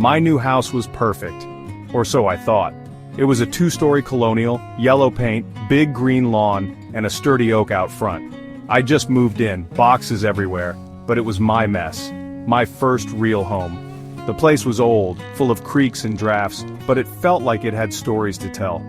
My new house was perfect. Or so I thought. It was a 2-story colonial, yellow paint, big green lawn, and a sturdy oak out front. I just moved in, boxes everywhere, but it was my mess. My first real home. The place was old, full of creaks and drafts, but it felt like it had stories to tell.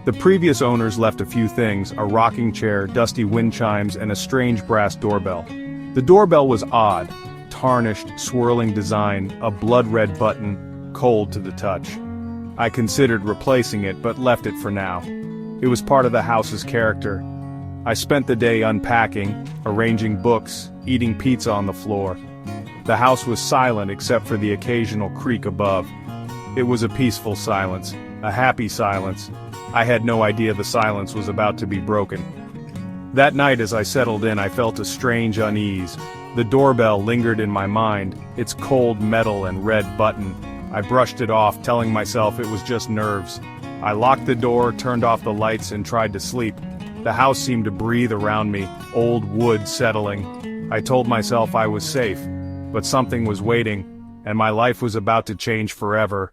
The previous owners left a few things: a rocking chair, dusty wind chimes, and a strange brass doorbell. The doorbell was odd, tarnished, swirling design, a blood-red button, cold to the touch. I considered replacing it but left it for now. It was part of the house's character. I spent the day unpacking, arranging books, eating pizza on the floor. The house was silent except for the occasional creak above. It was a peaceful silence, a happy silence. I had no idea the silence was about to be broken. That night as I settled in, I felt a strange unease. The doorbell lingered in my mind, its cold metal and red button. I brushed it off, telling myself it was just nerves. I locked the door, turned off the lights, and tried to sleep. The house seemed to breathe around me, old wood settling. I told myself I was safe, but something was waiting, and my life was about to change forever.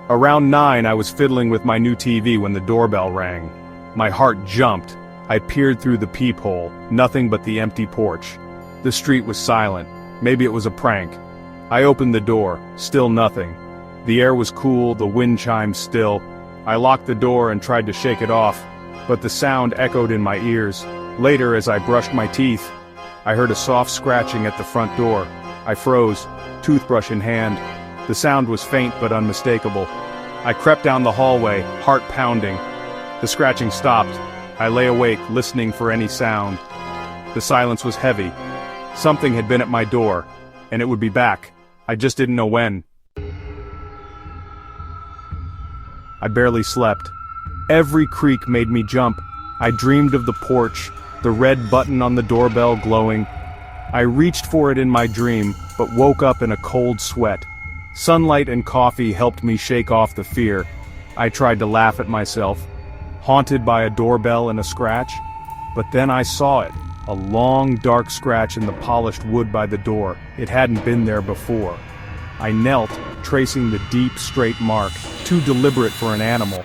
Around 9, I was fiddling with my new TV when the doorbell rang. My heart jumped. I peered through the peephole, nothing but the empty porch. The street was silent. Maybe it was a prank. I opened the door, still nothing. The air was cool, the wind chimed still. I locked the door and tried to shake it off, but the sound echoed in my ears. Later, as I brushed my teeth, I heard a soft scratching at the front door. I froze, toothbrush in hand. The sound was faint but unmistakable. I crept down the hallway, heart pounding. The scratching stopped. I lay awake, listening for any sound. The silence was heavy. Something had been at my door, and it would be back. I just didn't know when. I barely slept. Every creak made me jump. I dreamed of the porch, the red button on the doorbell glowing. I reached for it in my dream, but woke up in a cold sweat. Sunlight and coffee helped me shake off the fear. I tried to laugh at myself, haunted by a doorbell and a scratch. But then I saw it, a long dark scratch in the polished wood by the door. It hadn't been there before. I knelt, tracing the deep, straight mark, too deliberate for an animal.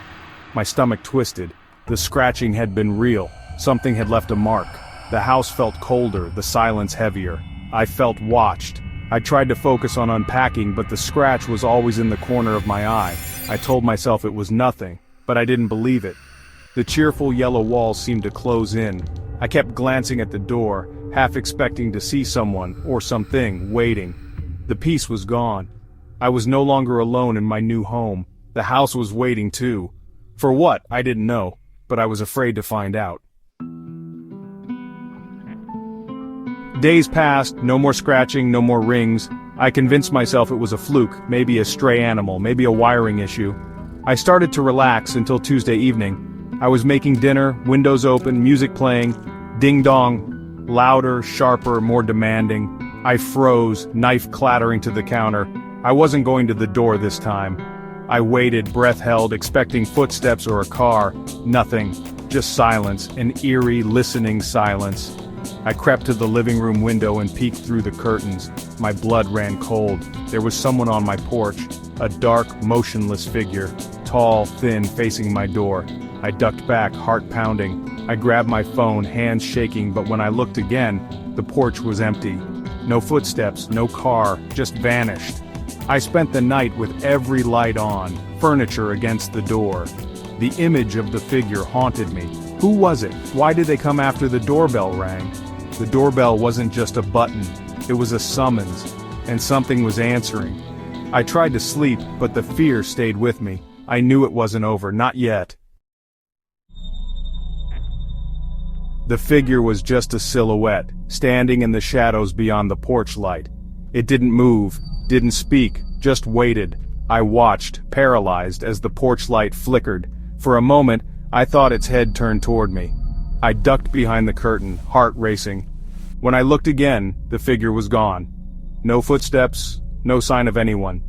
My stomach twisted. The scratching had been real. Something had left a mark. The house felt colder, the silence heavier. I felt watched. I tried to focus on unpacking, but the scratch was always in the corner of my eye. I told myself it was nothing, but I didn't believe it. The cheerful yellow walls seemed to close in. I kept glancing at the door, half expecting to see someone, or something, waiting. The peace was gone. I was no longer alone in my new home. The house was waiting too. For what, I didn't know, but I was afraid to find out. Days passed, no more scratching, no more rings. I convinced myself it was a fluke, maybe a stray animal, maybe a wiring issue. I started to relax until Tuesday evening. I was making dinner, windows open, music playing, ding-dong, louder, sharper, more demanding. I froze, knife clattering to the counter. I wasn't going to the door this time. I waited, breath held, expecting footsteps or a car. Nothing, just silence, an eerie, listening silence. I crept to the living room window and peeked through the curtains. My blood ran cold. There was someone on my porch, a dark, motionless figure, tall, thin, facing my door. I ducked back, heart pounding. I grabbed my phone, hands shaking, but when I looked again, the porch was empty. No footsteps, no car, just vanished. I spent the night with every light on, furniture against the door. The image of the figure haunted me. Who was it? Why did they come after the doorbell rang? The doorbell wasn't just a button, it was a summons, and something was answering. I tried to sleep, but the fear stayed with me. I knew it wasn't over, not yet. The figure was just a silhouette, standing in the shadows beyond the porch light. It didn't move, didn't speak, just waited. I watched, paralyzed, as the porch light flickered. For a moment, I thought its head turned toward me. I ducked behind the curtain, heart racing. When I looked again, the figure was gone. No footsteps, no sign of anyone.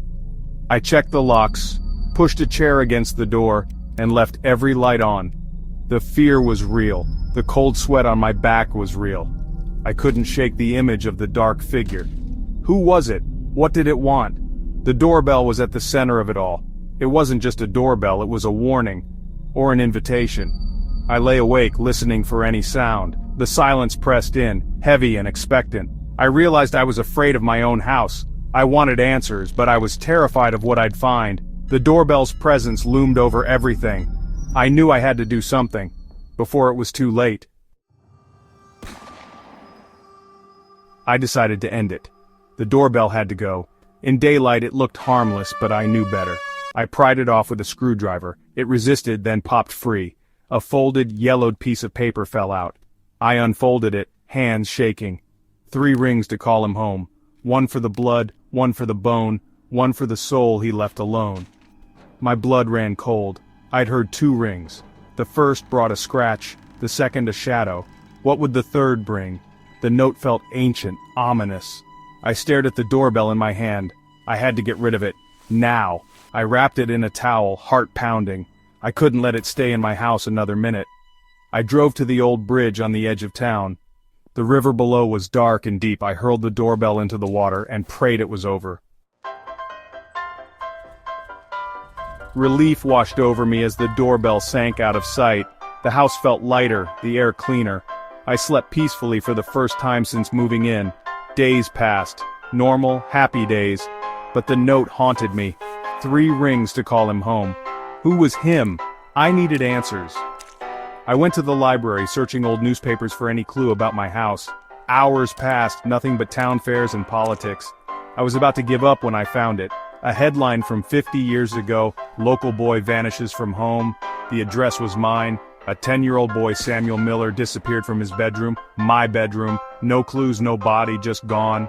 I checked the locks, pushed a chair against the door, and left every light on. The fear was real. The cold sweat on my back was real. I couldn't shake the image of the dark figure. Who was it? What did it want? The doorbell was at the center of it all. It wasn't just a doorbell, it was a warning. Or an invitation. I lay awake, listening for any sound. The silence pressed in, heavy and expectant. I realized I was afraid of my own house. I wanted answers, but I was terrified of what I'd find. The doorbell's presence loomed over everything. I knew I had to do something, before it was too late. I decided to end it. The doorbell had to go. In daylight it looked harmless, but I knew better. I pried it off with a screwdriver. It resisted, then popped free. A folded, yellowed piece of paper fell out. I unfolded it, hands shaking. 3 rings to call him home. 1 for the blood, 1 for the bone, 1 for the soul he left alone. My blood ran cold. I'd heard 2 rings. The first brought a scratch, the second a shadow. What would the third bring? The note felt ancient, ominous. I stared at the doorbell in my hand. I had to get rid of it. Now. I wrapped it in a towel, heart pounding. I couldn't let it stay in my house another minute. I drove to the old bridge on the edge of town. The river below was dark and deep. I hurled the doorbell into the water and prayed it was over. Relief washed over me as the doorbell sank out of sight. The house felt lighter, the air cleaner. I slept peacefully for the first time since moving in. Days passed. Normal, happy days. But the note haunted me. 3 rings to call him home. Who was him? I needed answers. I went to the library, searching old newspapers for any clue about my house. Hours passed, nothing but town fairs and politics. I was about to give up when I found it. A headline from 50 years ago, local boy vanishes from home. The address was mine. A 10-year-old boy, Samuel Miller, disappeared from his bedroom, my bedroom. No clues, no body, just gone.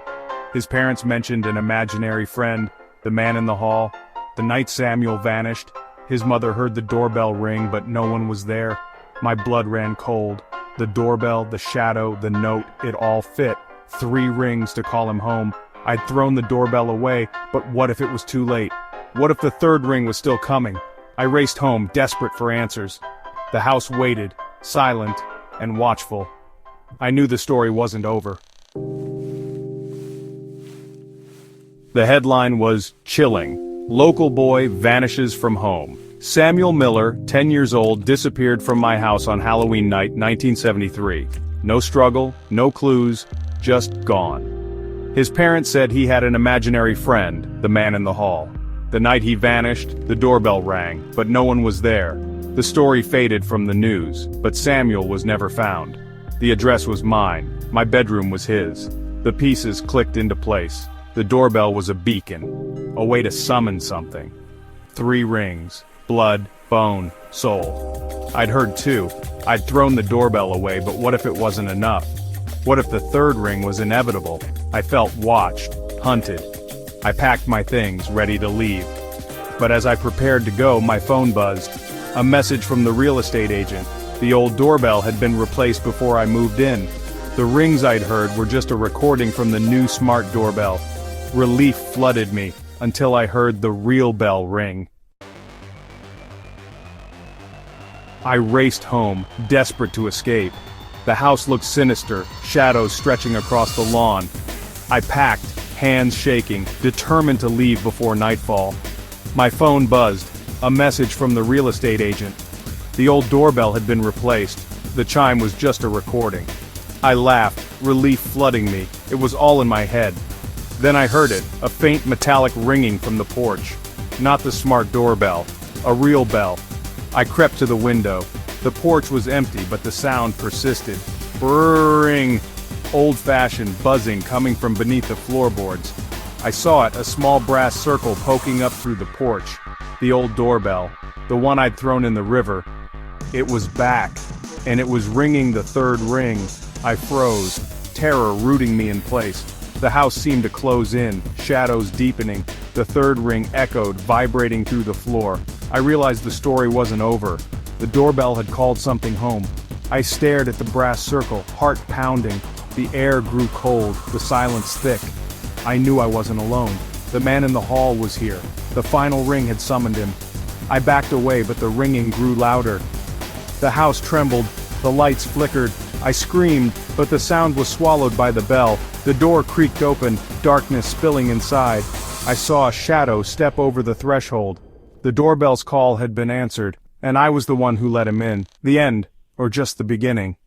His parents mentioned an imaginary friend, the man in the hall. The night Samuel vanished, his mother heard the doorbell ring, but no one was there. My blood ran cold. The doorbell, the shadow, the note, it all fit. 3 rings to call him home. I'd thrown the doorbell away, but what if it was too late? What if the 3rd ring was still coming? I raced home, desperate for answers. The house waited, silent and watchful. I knew the story wasn't over. The headline was chilling. Local boy vanishes from home. Samuel Miller, 10 years old, disappeared from my house on Halloween night, 1973. No struggle, no clues, just gone. His parents said he had an imaginary friend, the man in the hall. The night he vanished, the doorbell rang, but no one was there. The story faded from the news, but Samuel was never found. The address was mine, my bedroom was his. The pieces clicked into place. The doorbell was a beacon, a way to summon something. 3 rings, blood, bone, soul. I'd heard 2. I'd thrown the doorbell away, but what if it wasn't enough? What if the 3rd ring was inevitable? I felt watched, hunted. I packed my things, ready to leave. But as I prepared to go, my phone buzzed. A message from the real estate agent. The old doorbell had been replaced before I moved in. The rings I'd heard were just a recording from the new smart doorbell. Relief flooded me, until I heard the real bell ring. I raced home, desperate to escape. The house looked sinister, shadows stretching across the lawn. I packed, hands shaking, determined to leave before nightfall. My phone buzzed, a message from the real estate agent. The old doorbell had been replaced. The chime was just a recording. I laughed, relief flooding me. It was all in my head. Then I heard it, a faint metallic ringing from the porch. Not the smart doorbell, a real bell. I crept to the window. The porch was empty, but the sound persisted. Brrrring, old-fashioned buzzing coming from beneath the floorboards. I saw it, a small brass circle poking up through the porch. The old doorbell, the one I'd thrown in the river. It was back, and it was ringing the 3rd ring. I froze, terror rooting me in place. The house seemed to close in, shadows deepening. The 3rd ring echoed, vibrating through the floor. I realized the story wasn't over. The doorbell had called something home. I stared at the brass circle, heart pounding. The air grew cold, the silence thick. I knew I wasn't alone. The man in the hall was here. The final ring had summoned him. I backed away, but the ringing grew louder. The house trembled, the lights flickered, I screamed, but the sound was swallowed by the bell. The door creaked open, darkness spilling inside. I saw a shadow step over the threshold. The doorbell's call had been answered, and I was the one who let him in. The end, or just the beginning.